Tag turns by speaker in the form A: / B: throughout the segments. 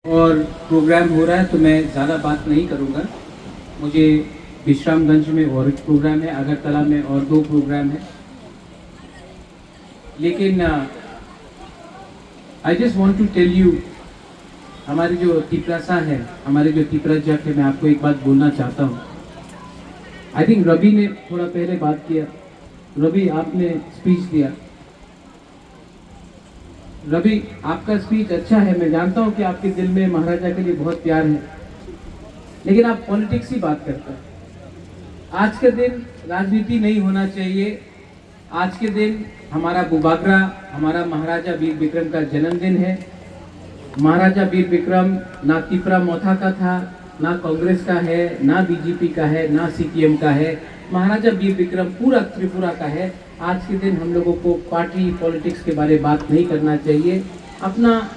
A: और प्रोग्राम हो रहा है तो मैं ज़्यादा बात नहीं करूँगा। मुझे विश्रामगंज में और एक प्रोग्राम है, अगरतला में और 2 प्रोग्राम है। लेकिन I just want to tell you, हमारे जो तिपरासा है, हमारे जो तिपरा जग है, मैं आपको एक बात बोलना चाहता हूँ। आई थिंक रवि ने थोड़ा पहले बात किया। रवि, आपने स्पीच दिया। रवि, आपका स्पीच अच्छा है, मैं जानता हूं कि आपके दिल में महाराजा के लिए बहुत प्यार है, लेकिन आप पॉलिटिक्स ही बात करते हैं। आज के दिन राजनीति नहीं होना चाहिए। आज के दिन हमारा बुबागरा, हमारा महाराजा वीर विक्रम का जन्मदिन है। महाराजा वीर विक्रम ना तिपरा मोथा का था, ना कांग्रेस का है, ना बीजेपी का है, ना सीपीएम का है। महाराजा वीर विक्रम पूरा त्रिपुरा का है। आज के दिन हम लोगों को पार्टी पॉलिटिक्स के बारे में बात नहीं करना चाहिए। अपना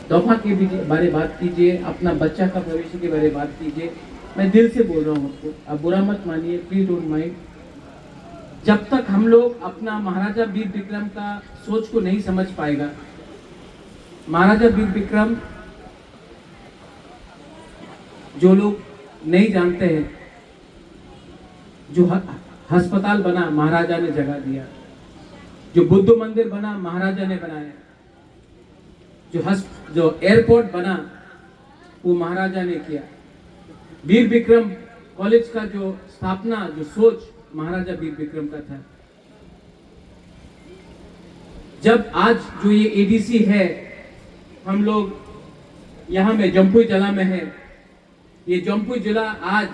A: तोहफा के बारे बात कीजिए, अपना बच्चा का भविष्य के बारे बात कीजिए। मैं दिल से बोल रहा हूँ आपको, आप बुरा मत मानिए, प्लीज डोंट माइंड। जब तक हम लोग अपना महाराजा वीर विक्रम का सोच को नहीं समझ पाएगा, महाराजा वीर विक्रम जो लोग नहीं जानते हैं, जो अस्पताल बना महाराजा ने जगह दिया, जो बुद्ध मंदिर बना महाराजा ने बनाया, जो एयरपोर्ट बना वो महाराजा ने किया। वीर विक्रम कॉलेज का जो स्थापना, जो सोच महाराजा वीर विक्रम का था। जब आज जो ये एडीसी है, हम लोग यहाँ में जम्पुई जिला में है। ये जम्पुई जिला आज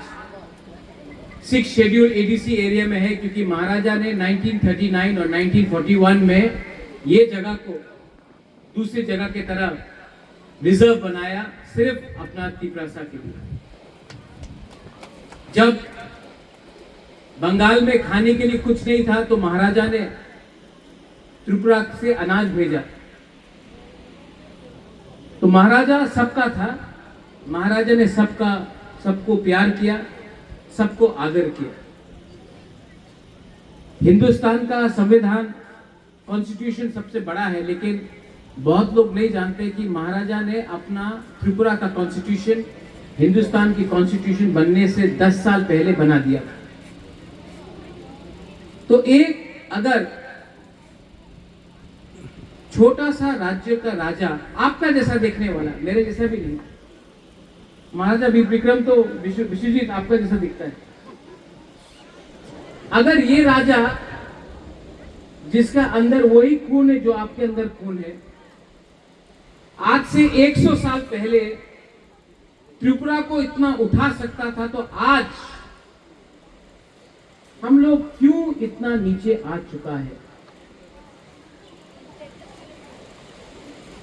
A: 6 शेड्यूल एडीसी एरिया में है, क्योंकि महाराजा ने 1939 और 1941 में ये जगह को दूसरी जगह की तरफ रिजर्व बनाया, सिर्फ अपना तिपरासा के लिए। जब बंगाल में खाने के लिए कुछ नहीं था तो महाराजा ने त्रिपुरा से अनाज भेजा। तो महाराजा सबका था, महाराजा ने सबको प्यार किया, सबको आदर किया। हिंदुस्तान का संविधान, कॉन्स्टिट्यूशन सबसे बड़ा है, लेकिन बहुत लोग नहीं जानते कि महाराजा ने अपना त्रिपुरा का कॉन्स्टिट्यूशन हिंदुस्तान की कॉन्स्टिट्यूशन बनने से 10 साल पहले बना दिया। तो एक अगर छोटा सा राज्य का राजा, आपका जैसा देखने वाला, मेरे जैसा भी नहीं, महाराजा वीर विक्रम तो विश्वजीत आपका जैसा दिखता है। अगर ये राजा जिसका अंदर वही खून है जो आपके अंदर खून है, आज से 100 साल पहले त्रिपुरा को इतना उठा सकता था, तो आज हम लोग क्यों इतना नीचे आ चुका है?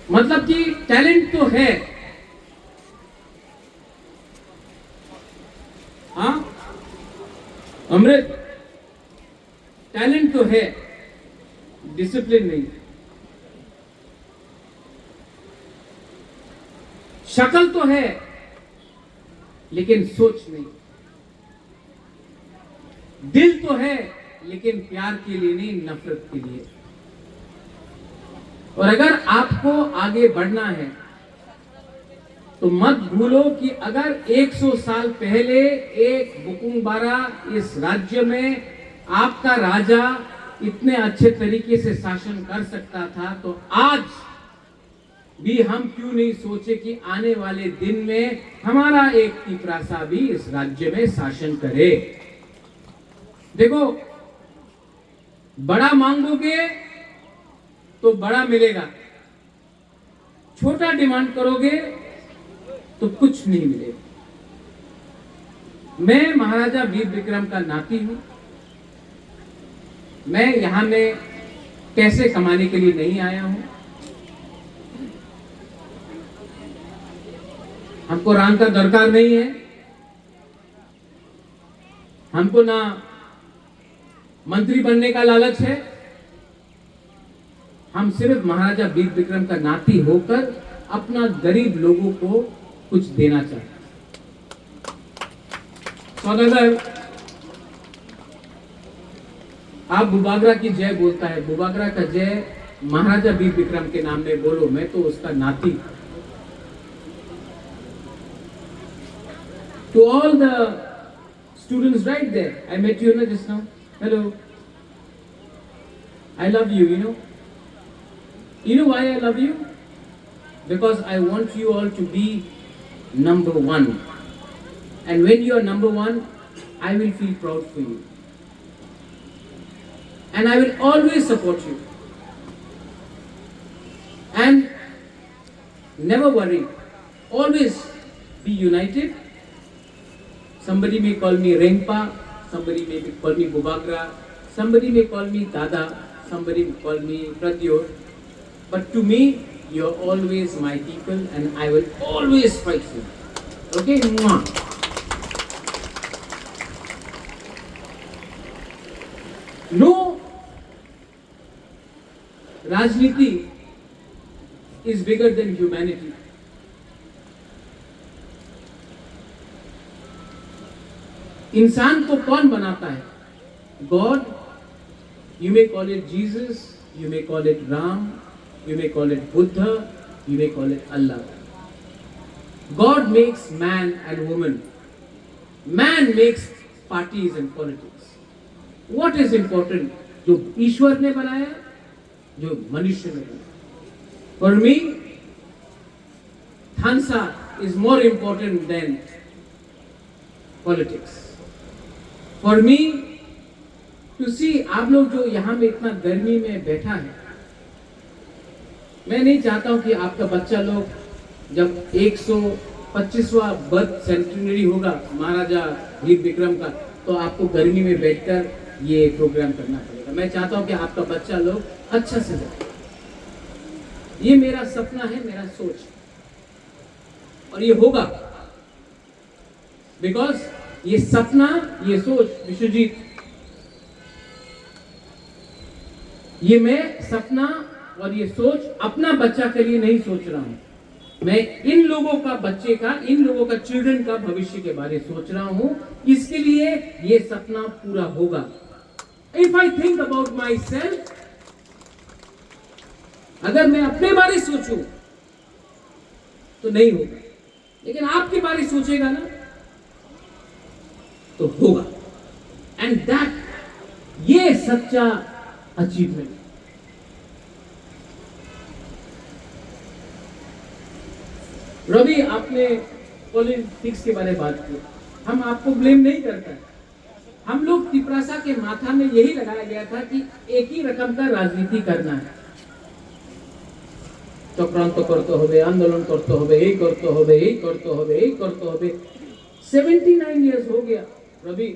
A: मतलब कि टैलेंट तो है, हाँ अमृत, टैलेंट तो है, डिसिप्लिन नहीं। शक्ल तो है लेकिन सोच नहीं। दिल तो है लेकिन प्यार के लिए नहीं, नफरत के लिए। और अगर आपको आगे बढ़ना है तो मत भूलो कि अगर 100 साल पहले एक बुकुंबारा इस राज्य में आपका राजा इतने अच्छे तरीके से शासन कर सकता था, तो आज भी हम क्यों नहीं सोचे कि आने वाले दिन में हमारा एक तिपरासा भी इस राज्य में शासन करे। देखो, बड़ा मांगोगे तो बड़ा मिलेगा, छोटा डिमांड करोगे तो कुछ नहीं मिलेगा। मैं महाराजा वीर विक्रम का नाती हूं। मैं यहां में पैसे कमाने के लिए नहीं आया हूं। हमको रंग का दरकार नहीं है, हमको ना मंत्री बनने का लालच है। हम सिर्फ महाराजा वीर विक्रम का नाती होकर अपना गरीब लोगों को कुछ देना चाहते हैं। सौदागर, आप बुबागरा की जय बोलता है, बुबागरा का जय महाराजा वीर विक्रम के नाम में बोलो। मैं तो उसका नाती। To all the students right there, I met you just now. Hello. I love you, you know. You know why I love you? Because I want you all to be number one. And when you are number one, I will feel proud for you. And I will always support you. And never worry. Always be united. Somebody may call me Rengpa, somebody may call me Bubagra, somebody may call me Dada, somebody may call me Pradyot. But to me, you're always my people and I will always fight for you. Okay? Mwah. No Rajniti is bigger than humanity. इंसान को कौन बनाता है? God, you may call it Jesus, you may call it Ram, you may call it Buddha, you may call it Allah. God makes man and woman. Man makes parties and politics. What is important? जो ईश्वर ने बनाया, जो मनुष्य ने बनाया. For me, Thansa is more important than politics. For me to see आप लोग जो यहाँ में इतना गर्मी में बैठा है, मैं नहीं चाहता हूँ कि आपका बच्चा लोग जब 125वां बर्थ सेंचुरी होगा महाराजा वीर विक्रम का, तो आपको गर्मी में बैठकर ये प्रोग्राम करना पड़ेगा. मैं चाहता हूँ कि आपका बच्चा लोग अच्छा से जाए. ये मेरा सपना है, मेरा सोच, और ये होगा. बिकॉज ये सपना, ये सोच, विश्वजीत, ये मैं सपना और ये सोच अपना बच्चा के लिए नहीं सोच रहा हूं. मैं इन लोगों का बच्चे का, इन लोगों का चिल्ड्रन का भविष्य के बारे में सोच रहा हूं. इसके लिए ये सपना पूरा होगा. If I think about my self, अगर मैं अपने बारे सोचूं तो नहीं होगा, लेकिन आपके बारे सोचेगा ना तो होगा. एंड दैट, ये सच्चा अचीवमेंट. रवि, आपने पॉलिटिक्स के बारे में बात की. हम आपको ब्लेम नहीं करते. हम लोग तिपरासा के माथा में यही लगाया गया था कि एक ही रकम का राजनीति करना है. चक्रांत करते होबे, आंदोलन करते होबे, यही करते होबे, यही करते होबे, यही करते होबे. 79 इयर्स हो गया. रवि,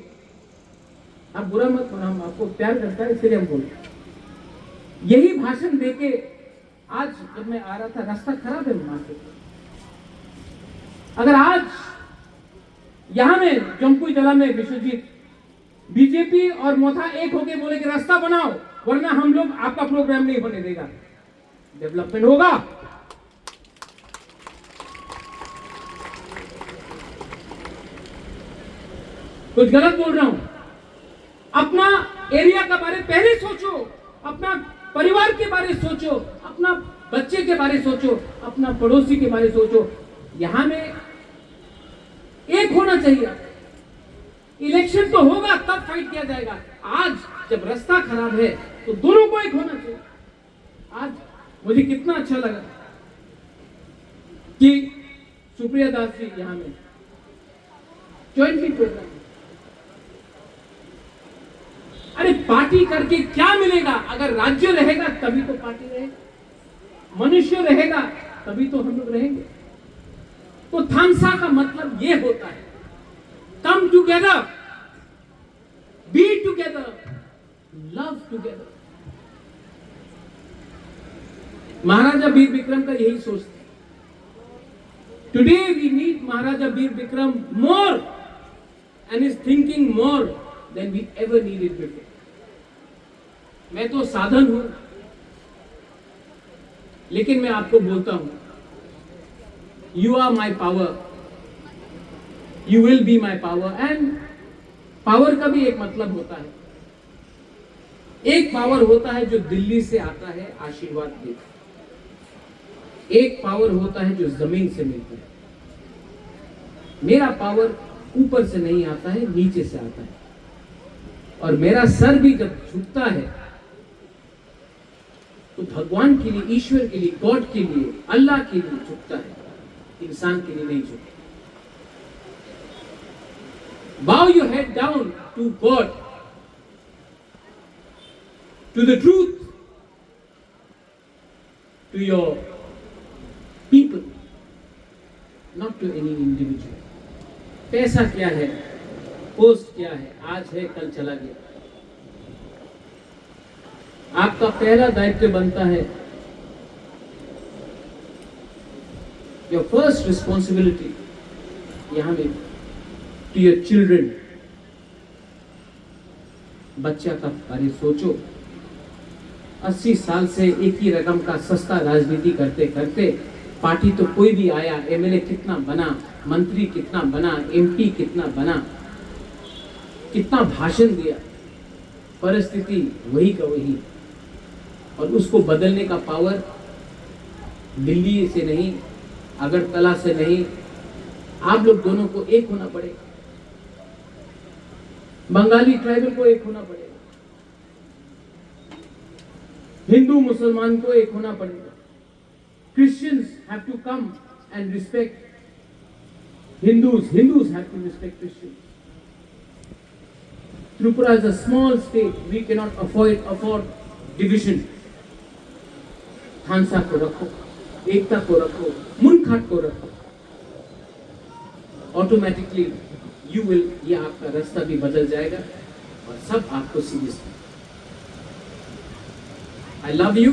A: आप बुरा मत मानो, हम आपको प्यार करता है इसलिए हम बोलते. यही भाषण देके आज जब मैं आ रहा था, रास्ता खराब है वहां से. अगर आज यहां में जमपुई जिला में विश्वजीत, बीजेपी और मोथा एक होके बोले कि रास्ता बनाओ, वरना हम लोग आपका प्रोग्राम नहीं होने देगा, डेवलपमेंट होगा. कुछ गलत बोल रहा हूं? अपना एरिया का बारे पहले सोचो, अपना परिवार के बारे सोचो, अपना बच्चे के बारे सोचो, अपना पड़ोसी के बारे सोचो. यहां में एक होना चाहिए. इलेक्शन तो होगा तब फाइट किया जाएगा. आज जब रास्ता खराब है तो दोनों को एक होना चाहिए. आज मुझे कितना अच्छा लगा कि सुप्रिया दास जी यहां में ज्वाइंटली प्रोग्राम. अरे पार्टी करके क्या मिलेगा? अगर राज्य रहेगा तभी तो पार्टी रहेगी, मनुष्य रहेगा तभी तो हम लोग रहेंगे. तो थांसा का मतलब ये होता है, come together, be together, love together. Maharaja Vir Vikram का यही सोच था. Today we need Maharaja Vir Vikram more and is thinking more than we ever needed before. मैं तो साधन हूं, लेकिन मैं आपको बोलता हूं, you are my power, you will be my power. And power का भी एक मतलब होता है. एक पावर होता है जो दिल्ली से आता है आशीर्वाद देता है, एक पावर होता है जो जमीन से मिलता है. मेरा पावर ऊपर से नहीं आता है, नीचे से आता है। और मेरा सर भी जब झुकता है तो भगवान के लिए, ईश्वर के लिए, गॉड के लिए, अल्लाह के लिए झुकता है, इंसान के लिए नहीं झुकता। Bow your head down to God, to the truth, to your people, not to any individual. पैसा क्या है, पोस्ट क्या है, आज है कल चला गया। आपका पहला दायित्व बनता है, योर फर्स्ट रिस्पॉन्सिबिलिटी यहां में, टू योर चिल्ड्रन। बच्चा का बारे सोचो। 80 साल से एक ही रकम का सस्ता राजनीति करते करते पार्टी तो कोई भी आया, एमएलए कितना बना, मंत्री कितना बना, एमपी कितना बना, कितना भाषण दिया, परिस्थिति वही का वही। और उसको बदलने का पावर दिल्ली से नहीं, अगरतला से नहीं, आप लोग दोनों को एक होना पड़ेगा। बंगाली ट्राइबल को एक होना पड़ेगा, हिंदू मुसलमान को एक होना पड़ेगा। Christians have to come and respect Hindus. Hindus have to respect Christians. Tripura is a small state. We cannot afford division. खानसा को रखो, एकता को रखो, मुनखाट को रखो। ऑटोमेटिकली यू विल, ये आपका रास्ता भी बदल जाएगा और सब आपको सीरियस। आई लव यू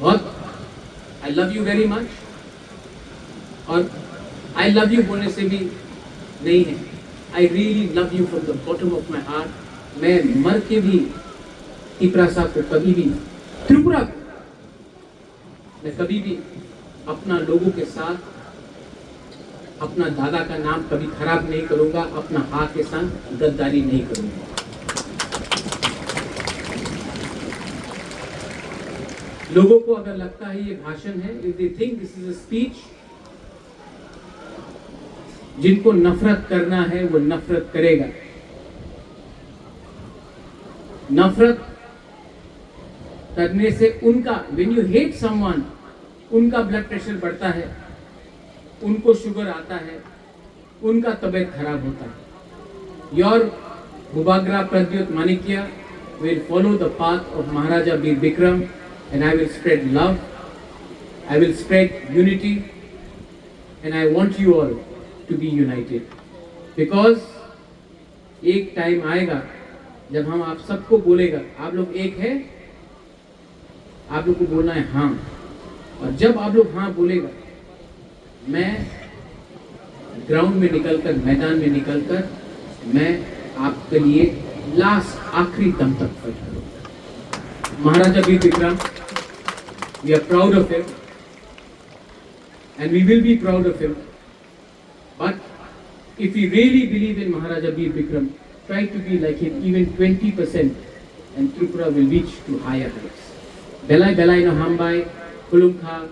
A: बहुत, I love you very much. और आई लव यू बोलने से भी नहीं है, I really love you from the bottom of my heart. मैं मर के भी त्रिपुरा साहब को कभी भी, त्रिपुरा मैं कभी भी अपना लोगों के साथ अपना दादा का नाम कभी खराब नहीं करूंगा, अपना हाँ के साथ गद्दारी नहीं करूंगा। लोगों को अगर लगता है ये भाषण है, if they think this is a speech, जिनको नफरत करना है वो नफरत करेगा। नफरत करने से उनका, व्हेन यू हेट समवन, उनका ब्लड प्रेशर बढ़ता है, उनको शुगर आता है, उनका तबीयत खराब होता है। Your Bubagra Pradyot Manikya will follow the path of Maharaja Bir Bikram, and I will spread love, I will spread unity, and I want you all to be united, because एक टाइम आएगा जब हम आप सबको बोलेगा, आप लोग एक है, आप लोग को बोलना है हाँ। और जब आप लोग हाँ बोलेगा, मैं ग्राउंड में निकलकर, मैदान में निकलकर मैं आपके लिए लास्ट आखिरी दम तक फाइट करूंगा। Maharaja Bir Vikram, we are proud of him and we will be proud of him, but if you really believe in Maharaja Bir Vikram, try to be like him, even 20%, and Tripura will reach to higher heights. Belai Belai no Hambai, Kulumkha,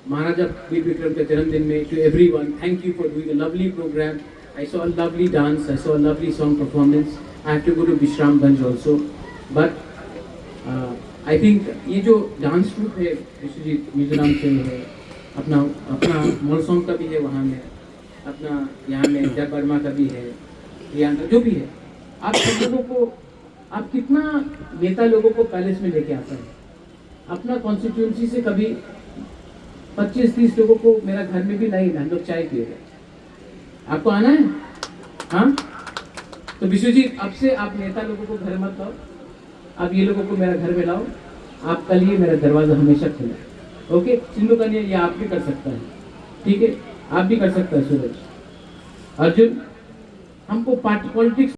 A: Maharaja Bir Bikram के जन्मदिन में, to everyone, thank you for doing a lovely program. I saw a lovely dance, I saw a lovely song performance. I have to go to Bishramganj also, but I think ये जो dance troop है विश्वजीत मिजोरम से है, अपना मोलसोम का भी है वहाँ में, अपना यहाँ में जय वर्मा का भी है, प्रियंका जो भी है, आप सब लोगों को, आप कितना नेता लोगों को पैलेस में लेके आता है। अपना कॉन्स्टिट्यूंसी से कभी 25-30 लोगों को मेरा घर में भी लाई, हम लोग चाय पिएगा। आपको आना है? हाँ, तो विश्वजीत अब से आप नेता लोगों को घर मत लाओ, आप ये लोगों को मेरा घर में लाओ, आपका लिए मेरा दरवाजा हमेशा खुला है। ओके, सिंधु का ये आप भी कर सकता है, ठीक है, आप भी कर सकता है। सूरज, अर्जुन, हमको पॉलिटिक्स